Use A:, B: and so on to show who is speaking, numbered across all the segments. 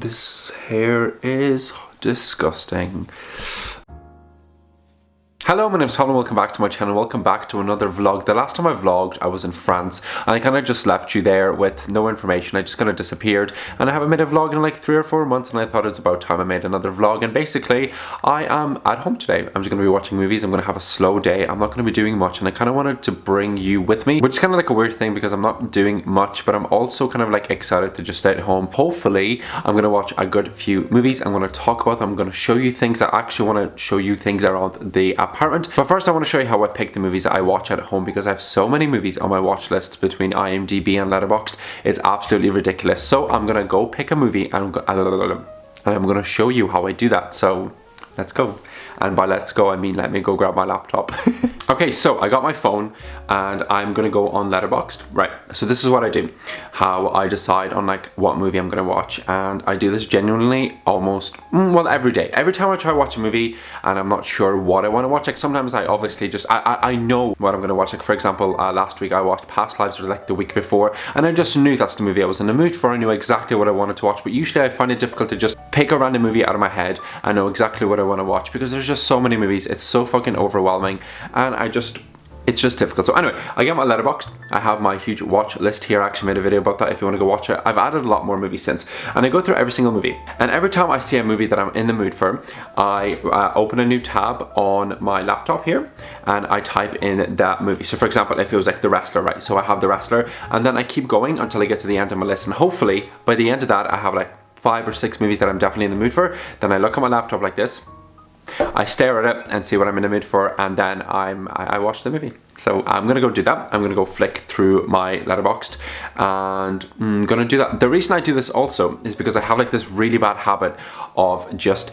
A: This hair is disgusting. Hello, my name's Tom and welcome back to my channel. Welcome back to another vlog. The last time I vlogged, I was in France and I kind of just left you there with no information. I just kind of disappeared and I haven't made a vlog in like 3 or 4 months, and I thought it was about time I made another vlog. And basically, I am at home today. I'm just going to be watching movies. I'm going to have a slow day. I'm not going to be doing much, and I kind of wanted to bring you with me, which is kind of like a weird thing because I'm not doing much, but I'm also kind of like excited to just stay at home. Hopefully, I'm going to watch a good few movies. I'm going to talk about them. I'm going to show you things. I actually want to show you things around the apartment. But first I want to show you how I pick the movies that I watch at home, because I have so many movies on my watch lists between IMDb and Letterboxd. It's absolutely ridiculous. So I'm going to go pick a movie and I'm going to show you how I do that. So let's go. And by let's go, I mean let me go grab my laptop. Okay, so I got my phone and I'm gonna go on Letterboxd. Right, so this is what I do. How I decide on like what movie I'm gonna watch. And I do this genuinely almost, well, every day. Every time I try to watch a movie and I'm not sure what I wanna watch, like sometimes I obviously just, I know what I'm gonna watch. Like for example, last week I watched Past Lives, or like the week before, and I just knew that's the movie I was in the mood for. I knew exactly what I wanted to watch, but usually I find it difficult to just pick a random movie out of my head and know exactly what I wanna watch, because there's just so many movies. It's so fucking overwhelming, and it's just difficult. So anyway, I get my Letterboxd. I have my huge watch list here. I actually made a video about that if you want to go watch it. I've added a lot more movies since, and I go through every single movie. And every time I see a movie that I'm in the mood for, I open a new tab on my laptop here, and I type in that movie. So for example, if it was like The Wrestler, right? So I have The Wrestler, and then I keep going until I get to the end of my list. And hopefully, by the end of that, I have like 5 or 6 movies that I'm definitely in the mood for. Then I look at my laptop like this. I stare at it and see what I'm in the mood for, and then I watch the movie. So I'm gonna go do that. I'm gonna go flick through my Letterboxd and I'm gonna do that. The reason I do this also is because I have like this really bad habit of just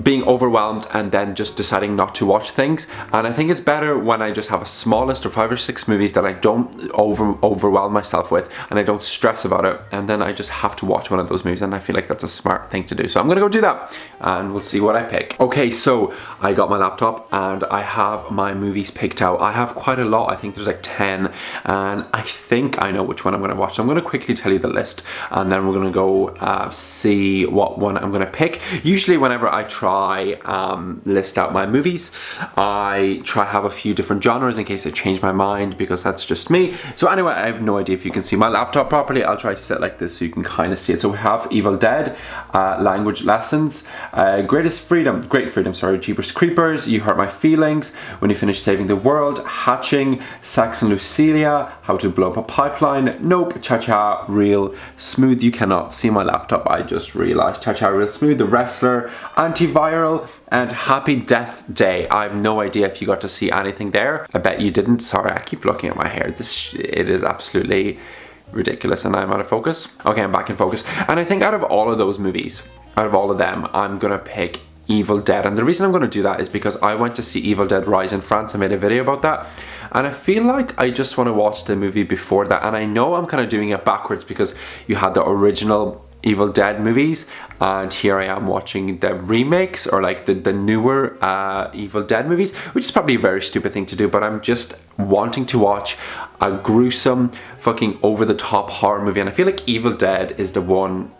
A: being overwhelmed and then just deciding not to watch things. And I think it's better when I just have a small list of 5 or 6 movies that I don't overwhelm myself with, and I don't stress about it, and then I just have to watch one of those movies, and I feel like that's a smart thing to do. So I'm gonna go do that and we'll see what I pick. Okay, so I got my laptop and I have my movies picked out. I have quite a lot. I think there's like 10, and I think I know which one I'm gonna watch. So I'm gonna quickly tell you the list, and then we're gonna go see what one I'm gonna pick. Usually whenever I try list out my movies, I try have a few different genres in case I change my mind, because that's just me. So anyway, I have no idea if you can see my laptop properly. I'll try to set like this so you can kind of see it. So we have Evil Dead, Language Lessons, Great Freedom, sorry, Jeepers Creepers, You Hurt My Feelings, When You Finish Saving the World, Hatching, Sax and Lucilia, How to Blow Up a Pipeline, Nope, Cha-Cha Real Smooth. You cannot see my laptop, I just realized. Cha-Cha Real Smooth, The Wrestler, Antiviral, and Happy Death Day. I have no idea if you got to see anything there. I bet you didn't. Sorry, I keep looking at my hair. It is absolutely ridiculous, and I'm out of focus. Okay, I'm back in focus. And I think out of all of those movies, out of all of them, I'm gonna pick Evil Dead. And the reason I'm gonna do that is because I went to see Evil Dead Rise in France. I made a video about that, and I feel like I just want to watch the movie before that. And I know I'm kind of doing it backwards because you had the original Evil Dead movies, and here I am watching the remakes, or like the newer Evil Dead movies, which is probably a very stupid thing to do, but I'm just wanting to watch a gruesome fucking over-the-top horror movie, and I feel like Evil Dead is the one.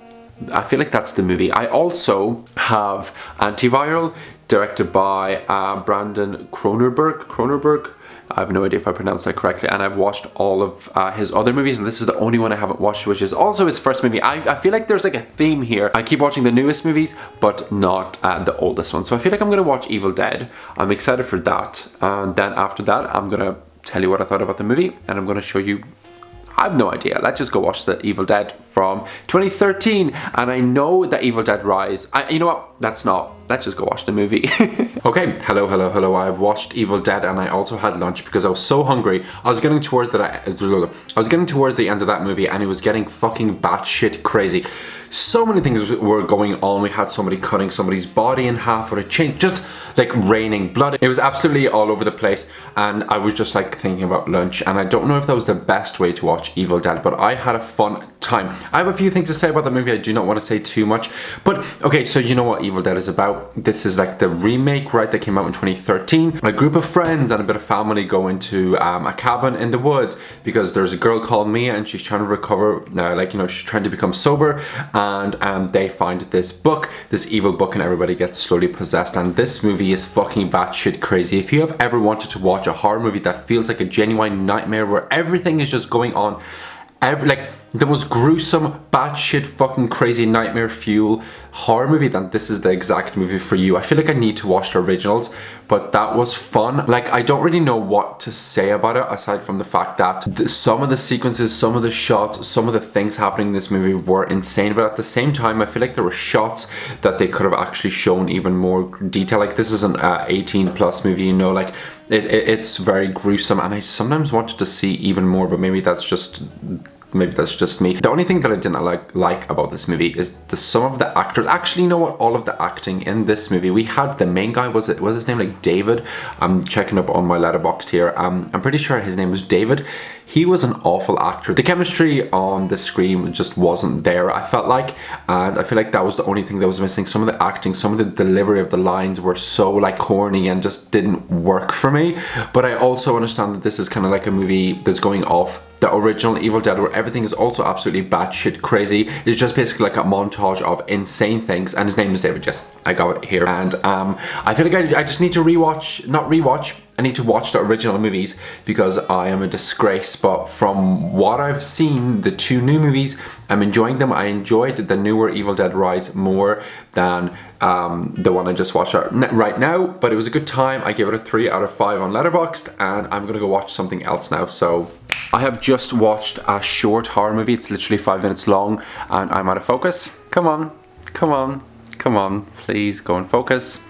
A: I feel like that's the movie. I also have Antiviral, directed by Brandon Cronenberg. I have no idea if I pronounced that correctly, and I've watched all of his other movies, and this is the only one I haven't watched, which is also his first movie. I feel like there's like a theme here. I keep watching the newest movies, but not the oldest one. So I feel like I'm gonna watch Evil Dead. I'm excited for that, and then after that, I'm gonna tell you what I thought about the movie, and I'm gonna show you. I have no idea. Let's just go watch the Evil Dead from 2013. And I know that Evil Dead Rise. You know what? That's not. Let's just go watch the movie. Okay, hello. I've watched Evil Dead, and I also had lunch because I was so hungry. I was getting towards the end of that movie, and it was getting fucking batshit crazy. So many things were going on. We had somebody cutting somebody's body in half, or a chain, just like raining blood. It was absolutely all over the place, and I was just like thinking about lunch, and I don't know if that was the best way to watch Evil Dead, but I had a fun time. I have a few things to say about the movie. I do not want to say too much, but okay, so you know what Evil Dead is about. This is like the remake, right, that came out in 2013. A group of friends and a bit of family go into a cabin in the woods because there's a girl called Mia, and she's trying to recover, she's trying to become sober, and they find this book, this evil book, and everybody gets slowly possessed. And this movie is fucking batshit crazy. If you have ever wanted to watch a horror movie that feels like a genuine nightmare where everything is just going on, like the most gruesome, batshit fucking crazy nightmare fuel horror movie, then this is the exact movie for you. I feel like I need to watch the originals, but that was fun. Like, I don't really know what to say about it aside from the fact that some of the sequences, some of the shots, some of the things happening in this movie were insane, but at the same time I feel like there were shots that they could have actually shown even more detail. Like, this is an 18+ movie, you know, like it's very gruesome, and I sometimes wanted to see even more, but maybe that's just me. The only thing that I didn't like about this movie is some of the actors. Actually, you know what? All of the acting in this movie. We had the main guy, was his name like David? I'm checking up on my letterboxd here. I'm pretty sure his name was David. He was an awful actor. The chemistry on the screen just wasn't there, I felt like, and I feel like that was the only thing that was missing. Some of the acting, some of the delivery of the lines were so like corny and just didn't work for me. But I also understand that this is kind of like a movie that's going off the original Evil Dead, where everything is also absolutely batshit crazy. It's just basically like a montage of insane things, and his name is David. Yes, I got it here. And I feel like I just need to I need to watch the original movies because I am a disgrace. But from what I've seen, the two new movies, I'm enjoying them. I enjoyed the newer Evil Dead Rise more than the one I just watched right now, but it was a good time. I gave it a 3 out of 5 on Letterboxd, and I'm gonna go watch something else now. So I have just watched a short horror movie. It's literally 5 minutes long, and I'm out of focus. Come on, come on, come on, please go and focus.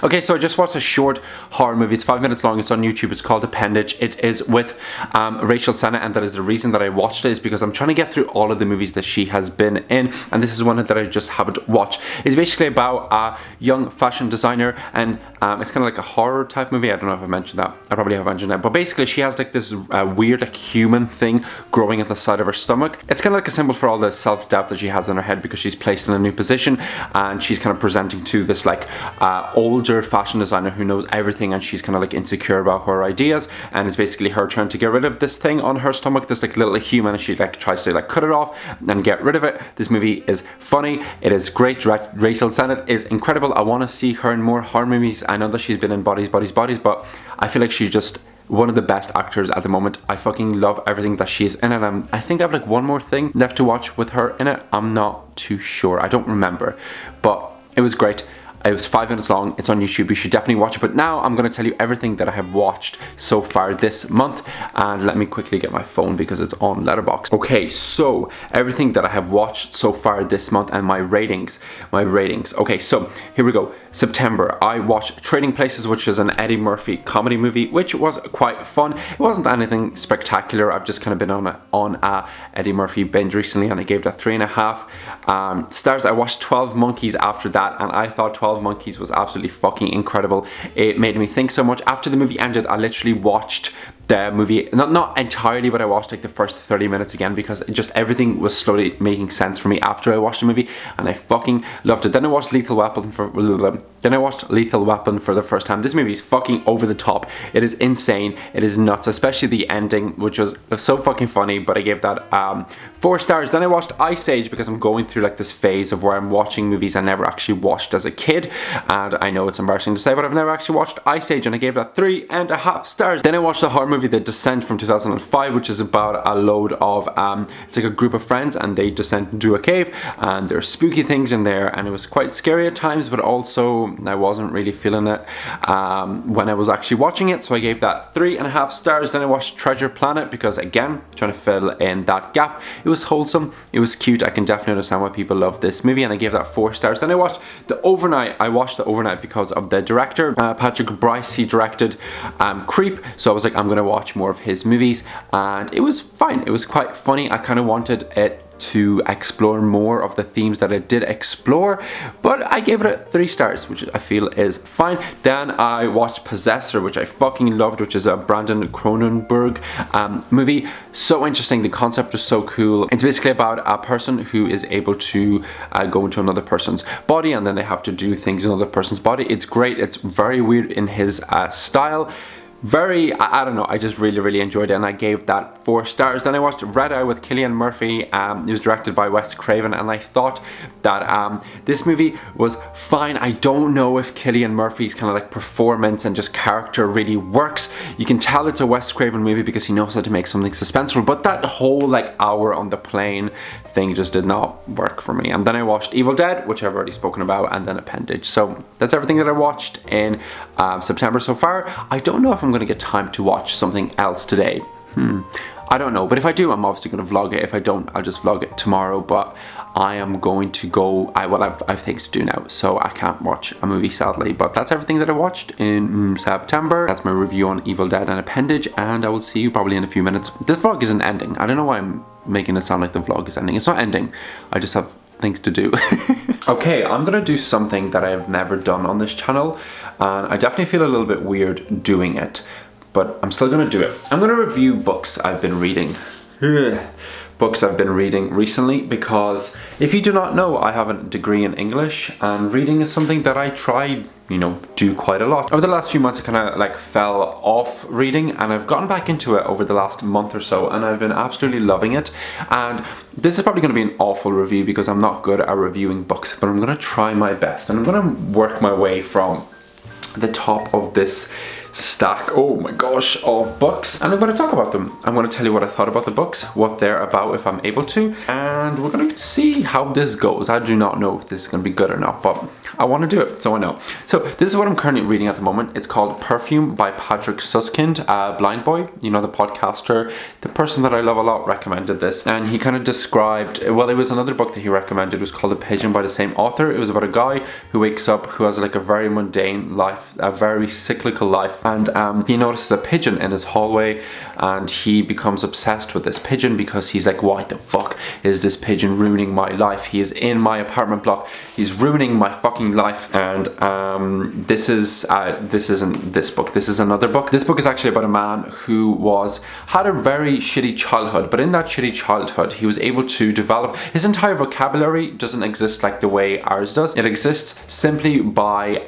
A: Okay, so I just watched a short horror movie. It's 5 minutes long. It's on YouTube. It's called Appendage. It is with Rachel Sennett, and that is the reason that I watched it, is because I'm trying to get through all of the movies that she has been in, and this is one that I just haven't watched. It's basically about a young fashion designer, and it's kind of like a horror type movie. I don't know if I mentioned that. I probably have mentioned that, but basically she has like this weird like human thing growing at the side of her stomach. It's kind of like a symbol for all the self-doubt that she has in her head because she's placed in a new position, and she's kind of presenting to this like older fashion designer who knows everything, and she's kind of like insecure about her ideas, and it's basically her trying to get rid of this thing on her stomach, this like little human, and she like tries to like cut it off and get rid of it. This movie is funny. It is great. Rachel Sennett is incredible. I want to see her in more horror movies. I know that she's been in Bodies, but I feel like she's just one of the best actors at the moment. I fucking love everything that she's in, and I think I have like one more thing left to watch with her in it. I'm not too sure. I don't remember, but it was great. It was 5 minutes long. It's on YouTube. You should definitely watch it. But now I'm going to tell you everything that I have watched so far this month. And let me quickly get my phone because it's on Letterboxd. Okay, so everything that I have watched so far this month and my ratings. Okay, so here we go. September, I watched Trading Places, which is an Eddie Murphy comedy movie, which was quite fun. It wasn't anything spectacular. I've just kind of been on a Eddie Murphy binge recently, and I gave that 3.5 stars. I watched 12 Monkeys after that, and I thought 12 Monkeys was absolutely fucking incredible. It made me think so much. After the movie ended, I literally watched the movie, not entirely, but I watched like the first 30 minutes again because just everything was slowly making sense for me after I watched the movie, and I fucking loved it. Then I watched Lethal Weapon for the first time. This movie is fucking over the top. It is insane. It is nuts, especially the ending, which was so fucking funny, but I gave that 4 stars. Then I watched Ice Age because I'm going through like this phase of where I'm watching movies I never actually watched as a kid, and I know it's embarrassing to say, but I've never actually watched Ice Age, and I gave that 3.5 stars. Then I watched the horror movie The Descent from 2005, which is about a load of it's like a group of friends, and they descend into a cave, and there's spooky things in there, and it was quite scary at times, but also I wasn't really feeling it when I was actually watching it, so I gave that 3.5 stars. Then I watched Treasure Planet because, again, trying to fill in that gap. It was wholesome, it was cute. I can definitely understand why people love this movie, and I gave that 4 stars. Then I watched The Overnight. I watched The Overnight because of the director, Patrick Bryce. He directed Creep, so I was like, I'm gonna watch more of his movies, and it was fine. It was quite funny. I kind of wanted it to explore more of the themes that it did explore, but I gave it a 3 stars, which I feel is fine. Then I watched Possessor, which I fucking loved, which is a Brandon Cronenberg movie. So interesting. The concept was so cool. It's basically about a person who is able to go into another person's body, and then they have to do things in another person's body. It's great. It's very weird in his style. I don't know, I just really enjoyed it, and I gave that 4 stars. Then I watched Red Eye with Cillian Murphy. It was directed by Wes Craven, and I thought that this movie was fine. I don't know if Cillian Murphy's kind of like performance and just character really works. You can tell it's a Wes Craven movie because he knows how to make something suspenseful, but that whole like hour on the plane thing just did not work for me. And then I watched Evil Dead, which I've already spoken about, and then Appendage. So that's everything that I watched in September so far. I don't know if I'm going to get time to watch something else today. I don't know, but if I do, I'm obviously going to vlog it. If I don't, I'll just vlog it tomorrow. But I am going to go, I've things to do now, so I can't watch a movie, sadly. But that's everything that I watched in September. That's my review on Evil Dead and Appendage, and I will see you probably in a few minutes. This vlog isn't ending. I don't know why I'm making it sound like the vlog is ending. It's not ending. I just have things to do. Okay, I'm gonna do something that I've never done on this channel, and I definitely feel a little bit weird doing it, but I'm still gonna do it. I'm gonna review books I've been reading. Books I've been reading recently, because if you do not know, I have a degree in English, and reading is something that I try, you know, do quite a lot. Over the last few months I kind of like fell off reading, and I've gotten back into it over the last month or so, and I've been absolutely loving it. And this is probably going to be an awful review because I'm not good at reviewing books, but I'm going to try my best, and I'm going to work my way from the top of this stack, oh my gosh, of books, and I'm going to talk about them. I'm going to tell you what I thought about the books, what they're about if I'm able to, and we're going to see how this goes. I do not know if this is going to be good or not, but I want to do it, so I know. So this is what I'm currently reading at the moment. It's called Perfume by Patrick Suskind. Blind Boy, you know, the podcaster, the person that I love a lot, recommended this, and he kind of described, well, it was another book that he recommended. It was called A Pigeon by the same author. It was about a guy who wakes up, who has like a very mundane life, a very cyclical life, and he notices a pigeon in his hallway, and he becomes obsessed with this pigeon because he's like, why the fuck is this pigeon ruining my life? He is in my apartment block, he's ruining my fucking life. And this isn't this book, this is another book. This book is actually about a man who had a very shitty childhood, but in that shitty childhood he was able to develop, his entire vocabulary doesn't exist like the way ours does. It exists simply by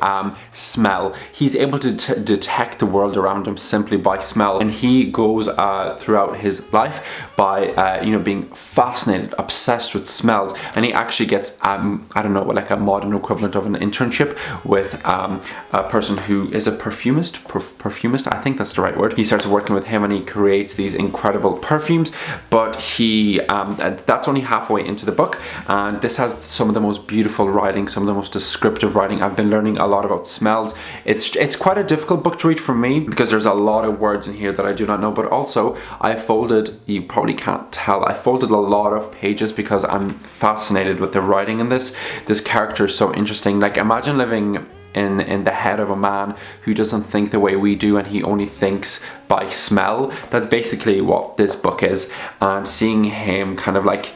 A: smell. He's able to detect the world around him simply by smell, and he goes throughout his life by you know, being fascinated, obsessed with smells, and he actually gets I don't know, like a modern equivalent of an internship with a person who is a perfumist, I think that's the right word. He starts working with him and he creates these incredible perfumes, but he that's only halfway into the book, and this has some of the most beautiful writing, some of the most descriptive writing. I've been learning a lot about smells. It's quite a difficult book to read for me because there's a lot of words in here that I do not know, but also I folded, you probably can't tell, I folded a lot of pages because I'm fascinated with the writing in this. This character is so interesting. Like, imagine living in the head of a man who doesn't think the way we do, and he only thinks by smell. That's basically what this book is, and seeing him kind of like,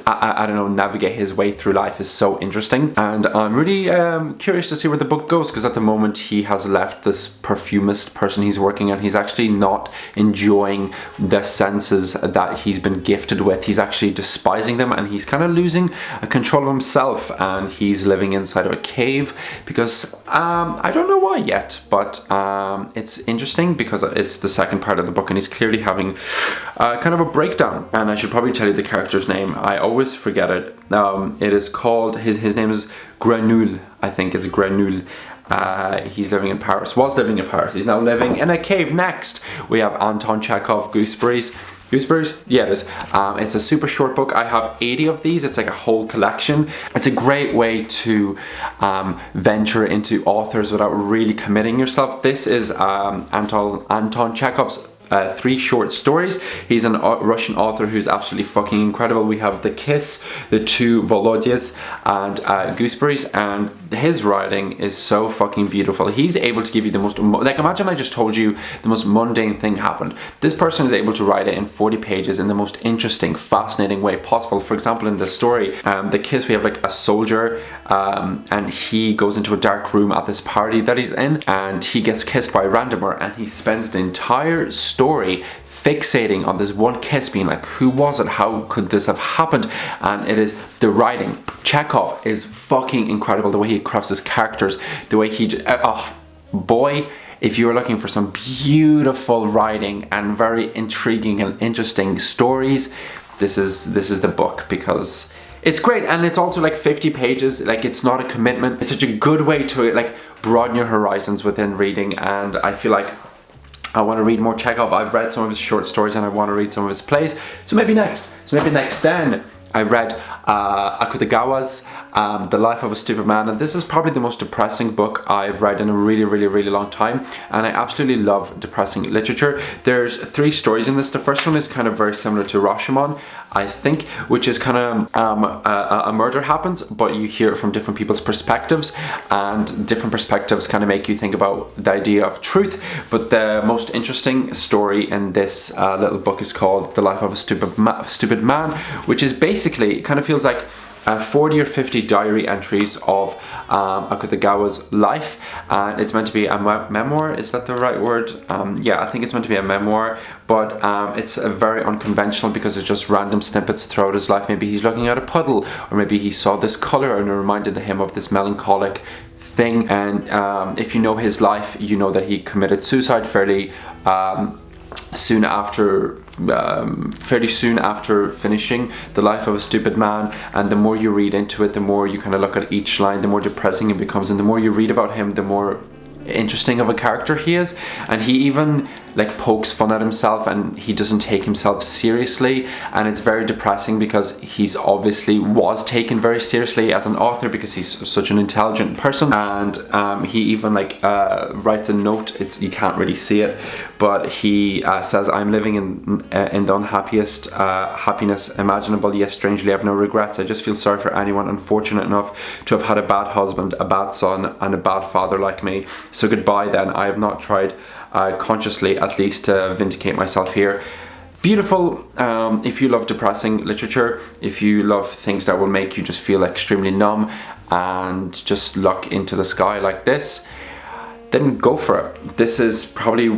A: I don't know, navigate his way through life is so interesting, and I'm really curious to see where the book goes, because at the moment he has left this perfumist person he's working on. He's actually not enjoying the senses that he's been gifted with. He's actually despising them, and he's kind of losing control of himself, and he's living inside of a cave because I don't know why yet, but it's interesting because it's the second part of the book, and he's clearly having kind of a breakdown. And I should probably tell you the character's name. I always forget it. It is called, his name is Grenouille. I think it's Grenouille. He's living in Paris, was living in Paris. He's now living in a cave. Next, we have Anton Chekhov, Gooseberries. Gooseberries? Yeah, it is. It's a super short book. I have 80 of these. It's like a whole collection. It's a great way to venture into authors without really committing yourself. This is Anton Chekhov's 3 short stories. He's a Russian author who's absolutely fucking incredible. We have The Kiss, The Two Volodya's, and Gooseberries, and his writing is so fucking beautiful. He's able to give you the most, like, imagine I just told you the most mundane thing happened. This person is able to write it in 40 pages in the most interesting, fascinating way possible. For example, in the story, The Kiss, we have like a soldier, and he goes into a dark room at this party that he's in, and he gets kissed by a randomer, and he spends the entire story fixating on this one kiss, being like, who was it, how could this have happened? And it is the writing. Chekhov is fucking incredible, the way he crafts his characters, the way he oh boy, if you're looking for some beautiful writing and very intriguing and interesting stories, this is the book, because it's great. And it's also like 50 pages, like it's not a commitment. It's such a good way to like broaden your horizons within reading, and I feel like I want to read more Chekhov. I've read some of his short stories and I want to read some of his plays. So maybe next. Then I read Akutagawa's The Life of a Stupid Man, and this is probably the most depressing book I've read in a really long time, and I absolutely love depressing literature. There's 3 stories in this. The first one is kind of very similar to Rashomon, I think, which is kind of a murder happens, but you hear it from different people's perspectives, and different perspectives kind of make you think about the idea of truth. But the most interesting story in this little book is called The Life of a Stupid Man, which is basically, it kind of feels like 40 or 50 diary entries of Akutagawa's life, and it's meant to be a memoir. Is that the right word? Yeah, I think it's meant to be a memoir, but it's very unconventional because it's just random snippets throughout his life. Maybe he's looking at a puddle, or maybe he saw this color and it reminded him of this melancholic thing. And if you know his life, you know that he committed suicide fairly soon after finishing The Life of a Stupid Man. And the more you read into it, the more you kind of look at each line, the more depressing it becomes, and the more you read about him, the more interesting of a character he is. And he even like pokes fun at himself, and he doesn't take himself seriously, and it's very depressing because he's obviously was taken very seriously as an author because he's such an intelligent person. And he even like writes a note. You can't really see it, but he says, "I'm living in the unhappiest happiness imaginable, yet strangely I have no regrets. I just feel sorry for anyone unfortunate enough to have had a bad husband, a bad son, and a bad father like me. So goodbye then. I have not tried consciously, at least, to vindicate myself here." Beautiful. If you love depressing literature, if you love things that will make you just feel extremely numb and just look into the sky like this, then go for it. This is probably,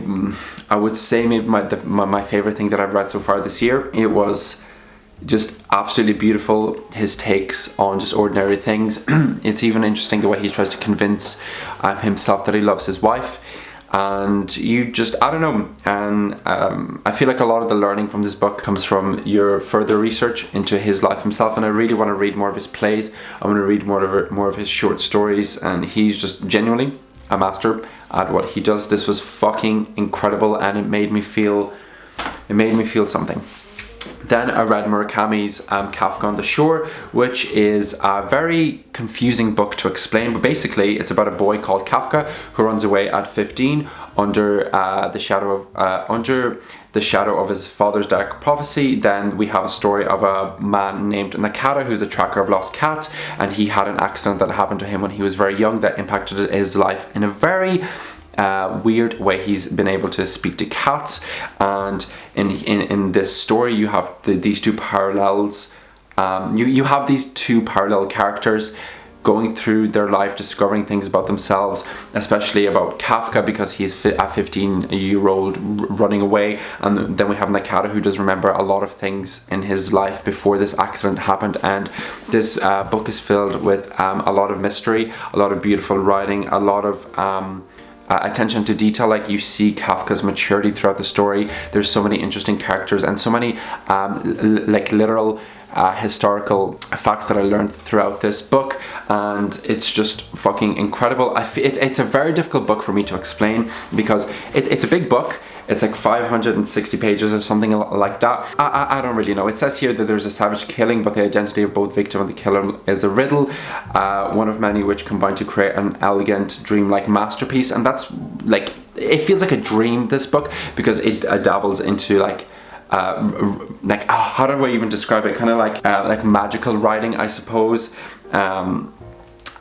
A: I would say, maybe my favorite thing that I've read so far this year. It was just absolutely beautiful, his takes on just ordinary things. It's even interesting the way he tries to convince himself that he loves his wife. And you just, I don't know, and I feel like a lot of the learning from this book comes from your further research into his life himself, and I really want to read more of his plays. I want to read more of his short stories, and he's just genuinely a master at what he does. This was fucking incredible, and it made me feel something. Then I read Murakami's Kafka on the Shore, which is a very confusing book to explain, but basically it's about a boy called Kafka who runs away at 15 under the shadow of his father's dark prophecy. Then we have a story of a man named Nakata who's a tracker of lost cats, and he had an accident that happened to him when he was very young that impacted his life in a very weird way. He's been able to speak to cats, and in this story you have these two parallels. You have these two parallel characters going through their life, discovering things about themselves, especially about Kafka because he's a 15-year-old running away, and then we have Nakata who does remember a lot of things in his life before this accident happened. And this book is filled with a lot of mystery, a lot of beautiful writing, a lot of attention to detail. Like, you see Kafka's maturity throughout the story. There's so many interesting characters and so many like literal historical facts that I learned throughout this book, and it's just fucking incredible. It's a very difficult book for me to explain because it's a big book. It's like 560 pages or something like that. I don't really know. It says here that there's a savage killing, but the identity of both victim and the killer is a riddle, one of many which combine to create an elegant, dreamlike masterpiece. And that's like, it feels like a dream, this book, because it dabbles into like how do I even describe it? Kind of like magical writing, I suppose. I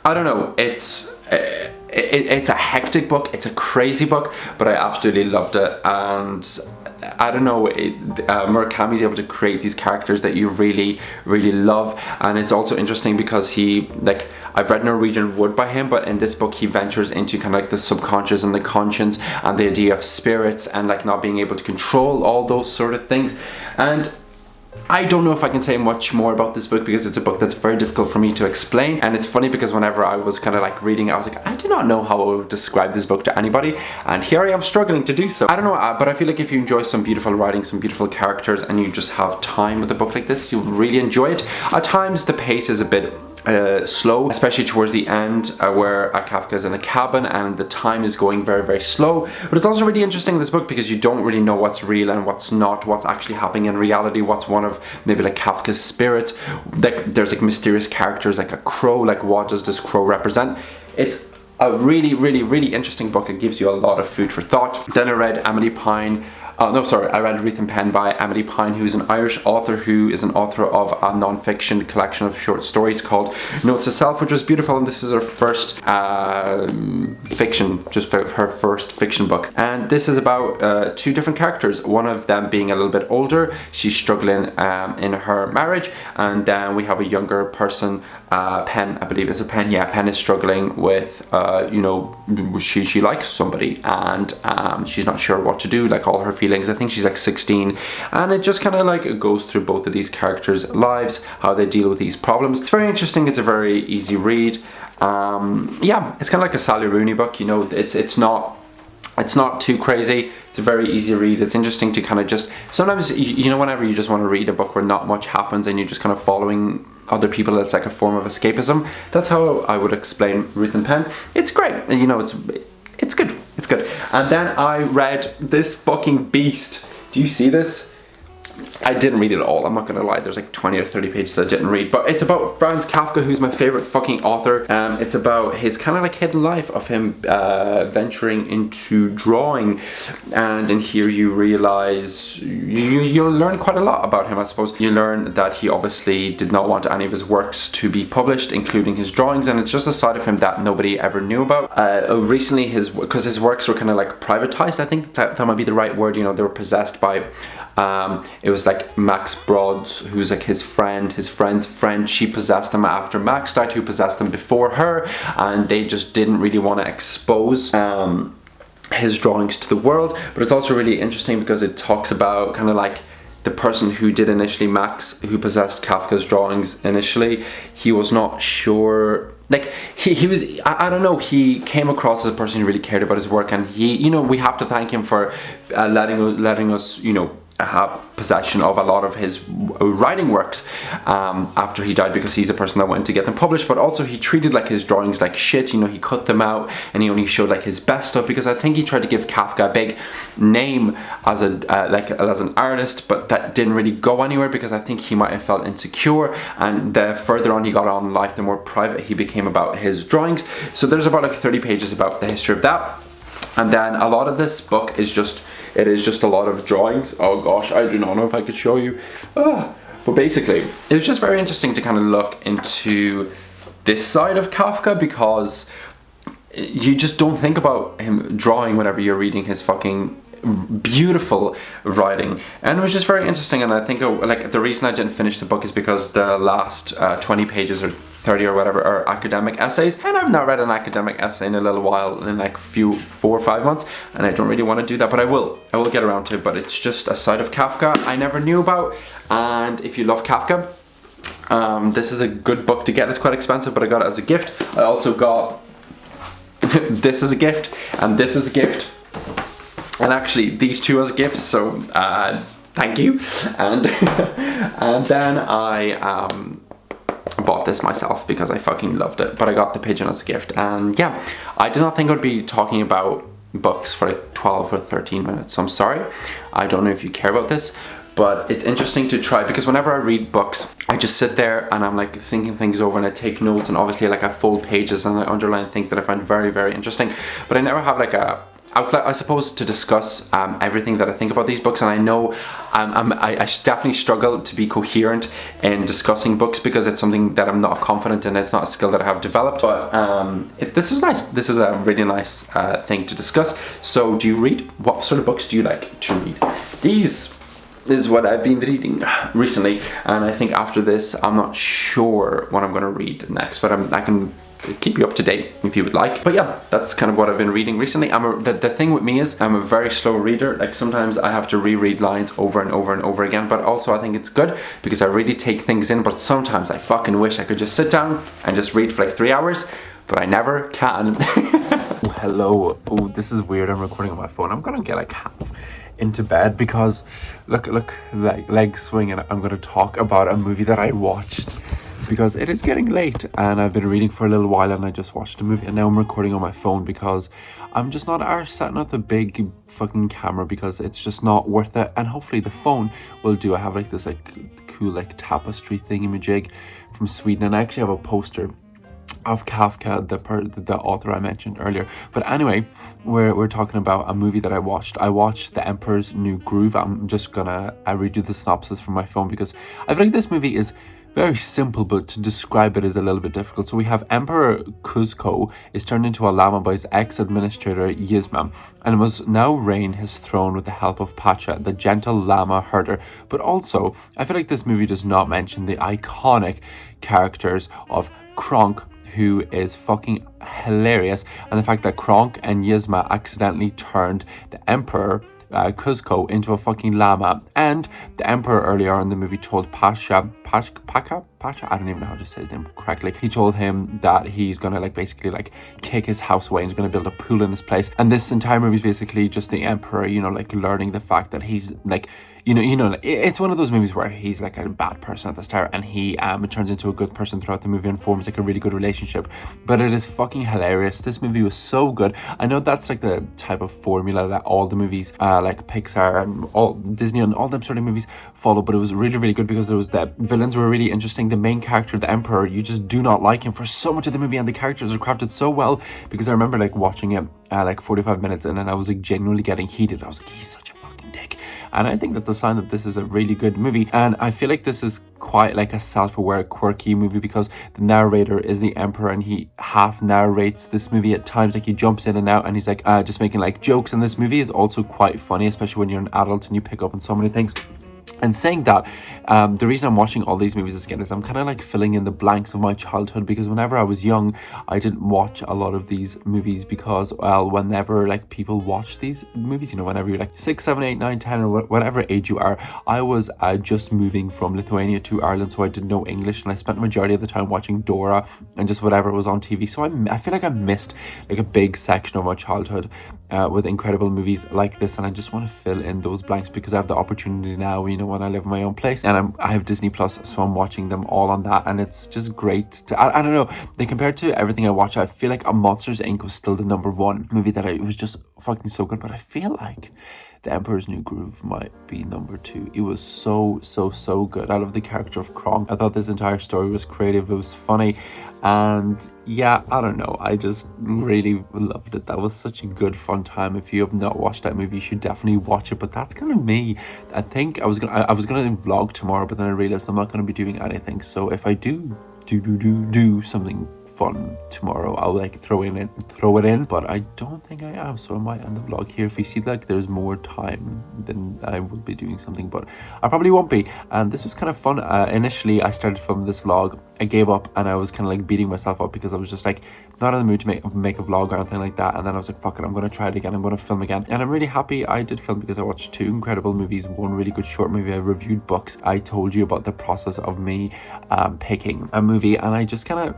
A: don't know. It's a hectic book. It's a crazy book, but I absolutely loved it. And I don't know, Murakami's able to create these characters that you really, really love. And it's also interesting because I've read Norwegian Wood by him, but in this book he ventures into kind of like the subconscious and the conscience and the idea of spirits and like not being able to control all those sort of things. And I don't know if I can say much more about this book because it's a book that's very difficult for me to explain. And it's funny because whenever I was kind of like reading it, I was like, I do not know how I would describe this book to anybody, and here I am struggling to do so. I don't know, but I feel like if you enjoy some beautiful writing, some beautiful characters, and you just have time with a book like this, you'll really enjoy it. At times the pace is a bit slow, especially towards the end where Kafka is in a cabin and the time is going very, very slow. But it's also really interesting in this book because you don't really know what's real and what's not, what's actually happening in reality, what's one of maybe like Kafka's spirits. Like there's like mysterious characters like a crow, like what does this crow represent? It's a really, really, really interesting book. It gives you a lot of food for thought. Then I read Emily Pine. I read Wreath and Pen by Emily Pine, who is an Irish author who is an author of a non-fiction collection of short stories called Notes to Self, which was beautiful, and this is her first fiction, just her first fiction book. And this is about two different characters, one of them being a little bit older, she's struggling in her marriage, and then we have a younger person, Pen, I believe it's a Pen, yeah, Pen is struggling with, you know, she likes somebody, and she's not sure what to do, like all her feelings. I think she's like 16, and it just kind of like goes through both of these characters' lives, how they deal with these problems. It's very interesting. It's a very easy read. Yeah, it's kind of like a Sally Rooney book, you know. It's not too crazy. It's a very easy read. It's interesting to kind of just, sometimes, you know, whenever you just want to read a book where not much happens and you're just kind of following other people, it's like a form of escapism. That's how I would explain Wreath and Pen. It's great, and you know, it's good. It's good. And then I read this fucking beast. Do you see this? I didn't read it all, I'm not gonna lie. There's like 20 or 30 pages I didn't read, but it's about Franz Kafka, who's my favorite fucking author. It's about his kind of like hidden life of him venturing into drawing, and in here you realize you'll learn quite a lot about him, I suppose. You learn that he obviously did not want any of his works to be published, including his drawings, and it's just a side of him that nobody ever knew about. Recently, because his works were kind of like privatized, I think that might be the right word, you know, they were possessed by it was like Max Broad's, who's like his friend's friend. She possessed him after Max died, who possessed him before her, and they just didn't really want to expose his drawings to the world. But it's also really interesting because it talks about kind of like the person who did initially, Max, who possessed Kafka's drawings initially. He was not sure, like he was, I don't know, he came across as a person who really cared about his work, and he, you know, we have to thank him for letting us, you know, have possession of a lot of his writing works after he died, because he's the person that went to get them published. But also he treated like his drawings like shit, you know, he cut them out and he only showed like his best stuff, because I think he tried to give Kafka a big name as a as an artist, but that didn't really go anywhere, because I think he might have felt insecure, and the further on he got on in life, the more private he became about his drawings. So there's about like 30 pages about the history of that, and then a lot of this book is just, it is just a lot of drawings. Oh gosh, I do not know if I could show you. But basically, it was just very interesting to kind of look into this side of Kafka, because you just don't think about him drawing whenever you're reading his fucking beautiful writing. And it was just very interesting, and I think like the reason I didn't finish the book is because the last 20 pages or 30 or whatever are academic essays, and I've not read an academic essay in a little while, in like 4 or 5 months, and I don't really want to do that, but I will get around to it. But it's just a side of Kafka I never knew about, and if you love Kafka, this is a good book to get. It's quite expensive, but I got it as a gift. I also got this as a gift, and this as a gift, and actually these two as gifts, so thank you. And and then I bought this myself because I fucking loved it, but I got the pigeon as a gift. And yeah, I did not think I would be talking about books for like 12 or 13 minutes, so I'm sorry. I don't know if you care about this, but it's interesting to try, because whenever I read books, I just sit there and I'm like thinking things over, and I take notes, and obviously like I fold pages and I underline things that I find very, very interesting, but I never have like a outlet, I suppose, to discuss everything that I think about these books. And I know I definitely struggle to be coherent in discussing books, because it's something that I'm not confident in. It's not a skill that I have developed, but this was nice. This was a really nice thing to discuss. So do you read? What sort of books do you like to read? These is what I've been reading recently, and I think after this I'm not sure what I'm going to read next, but I can keep you up to date if you would like. But yeah, that's kind of what I've been reading recently. The thing with me is I'm a very slow reader. Like sometimes I have to reread lines over and over and over again, but also I think it's good because I really take things in, but sometimes I fucking wish I could just sit down and just read for like 3 hours, but I never can. Oh, hello. Oh, this is weird. I'm recording on my phone. I'm gonna get like half into bed because look, like legs swinging. I'm gonna talk about a movie that I watched because it is getting late and I've been reading for a little while and I just watched a movie and now I'm recording on my phone because I'm just not setting up the big fucking camera because it's just not worth it, and hopefully the phone will do. I have like this like cool like tapestry thingamajig from Sweden, and I actually have a poster of Kafka, the author I mentioned earlier. But anyway, we're talking about a movie that I watched. I watched The Emperor's New Groove. I'm just gonna redo the synopsis from my phone because I feel like this movie is very simple, but to describe it is a little bit difficult. So we have Emperor Kuzco is turned into a llama by his ex-administrator Yzma, and must now reign his throne with the help of Pacha, the gentle llama herder. But also, I feel like this movie does not mention the iconic characters of Kronk, who is fucking hilarious, and the fact that Kronk and Yzma accidentally turned the Emperor Kuzco into a fucking llama, and the Emperor earlier in the movie told Pacha, I don't even know how to say his name correctly. He told him that he's gonna like basically like kick his house away and he's gonna build a pool in his place. And this entire movie is basically just the Emperor, you know, like learning the fact that he's like, you know, it's one of those movies where he's like a bad person at the start and he turns into a good person throughout the movie and forms like a really good relationship. But it is fucking hilarious. This movie was so good. I know that's like the type of formula that all the movies like Pixar and all Disney and all them sort of movies follow, but it was really, really good because there was the villains were really interesting. The main character, the Emperor, you just do not like him for so much of the movie, and the characters are crafted so well because I remember like watching it like 45 minutes in and I was like genuinely getting heated. I was like, he's such a fucking dick. And I think that's a sign that this is a really good movie, and I feel like this is quite like a self-aware, quirky movie because the narrator is the Emperor and he half narrates this movie at times. Like he jumps in and out and he's like just making like jokes, and this movie is also quite funny, especially when you're an adult and you pick up on so many things. And saying that, the reason I'm watching all these movies again is I'm kind of like filling in the blanks of my childhood, because whenever I was young, I didn't watch a lot of these movies because, well, whenever like people watch these movies, you know, whenever you're like 6, 7, 8, 9, 10 or whatever age you are, I was just moving from Lithuania to Ireland, so I didn't know English, and I spent the majority of the time watching Dora and just whatever was on TV. So I feel like I missed like a big section of my childhood with incredible movies like this, and I just want to fill in those blanks because I have the opportunity now, you know, when I live in my own place, and I have Disney Plus, so I'm watching them all on that, and it's just great to, I don't know, they compared to everything I watch, I feel like Monsters Inc. was still the #1 movie that it was just fucking so good, but I feel like The Emperor's New Groove might be #2. It was so good. I love the character of Kronk. I thought this entire story was creative, it was funny, and yeah, I don't know, I just really loved it. That was such a good fun time. If you have not watched that movie, you should definitely watch it. But that's kind of me. I think I was gonna vlog tomorrow, but then I realized I'm not gonna be doing anything. So if I do something fun tomorrow, I'll like throw it in, but I don't think I am, so I might end the vlog here. If you see like there's more time, then I will be doing something, but I probably won't be. And this was kind of fun. Initially I started filming this vlog, I gave up, and I was kind of like beating myself up because I was just like not in the mood to make a vlog or anything like that. And then I was like, fuck it, I'm gonna try it again, I'm gonna film again. And I'm really happy I did film because I watched 2 incredible movies, 1 really good short movie, I reviewed books, I told you about the process of me picking a movie, and I just kind of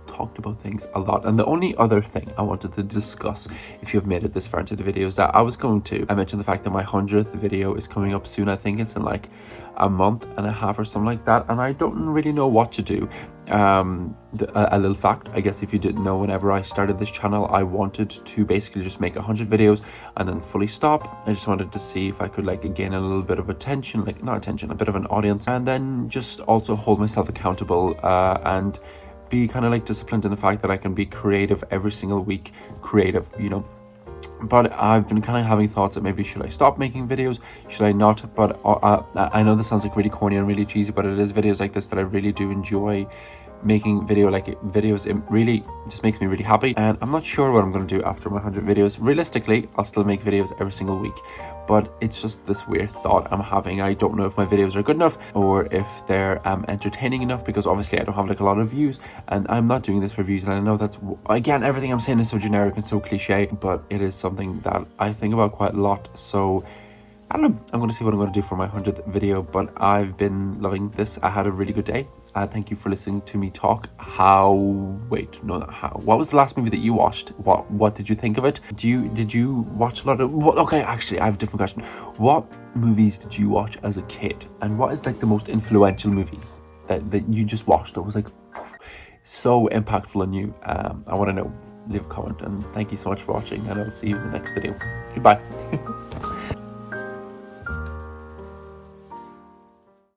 A: talked about things a lot. And the only other thing I wanted to discuss, if you have made it this far into the video, is that I mentioned the fact that my 100th video is coming up soon. I think it's in like a month and a half or something like that, and I don't really know what to do. A little fact, I guess, if you didn't know, whenever I started this channel, I wanted to basically just make 100 videos and then fully stop. I just wanted to see if I could like gain a little bit of attention, like not attention, a bit of an audience, and then just also hold myself accountable and be kind of like disciplined in the fact that I can be creative every single week, you know. But I've been kind of having thoughts that maybe should I stop making videos, should I not? But I know this sounds like really corny and really cheesy, but it is videos like this that I really do enjoy making. Videos, it really just makes me really happy, and I'm not sure what I'm going to do after my 100 videos. Realistically, I'll still make videos every single week, but it's just this weird thought I'm having. I don't know if my videos are good enough or if they're entertaining enough, because obviously I don't have like a lot of views and I'm not doing this for views. And I know that's, again, everything I'm saying is so generic and so cliche, but it is something that I think about quite a lot. So I don't know, I'm going to see what I'm going to do for my 100th video, but I've been loving this. I had a really good day. Thank you for listening to me talk. What was the last movie that you watched? What did you think of it? Did you watch a lot of, okay, actually, I have a different question. What movies did you watch as a kid? And what is like the most influential movie that you just watched that was like so impactful on you? I want to know. Leave a comment, and thank you so much for watching, and I'll see you in the next video. Goodbye.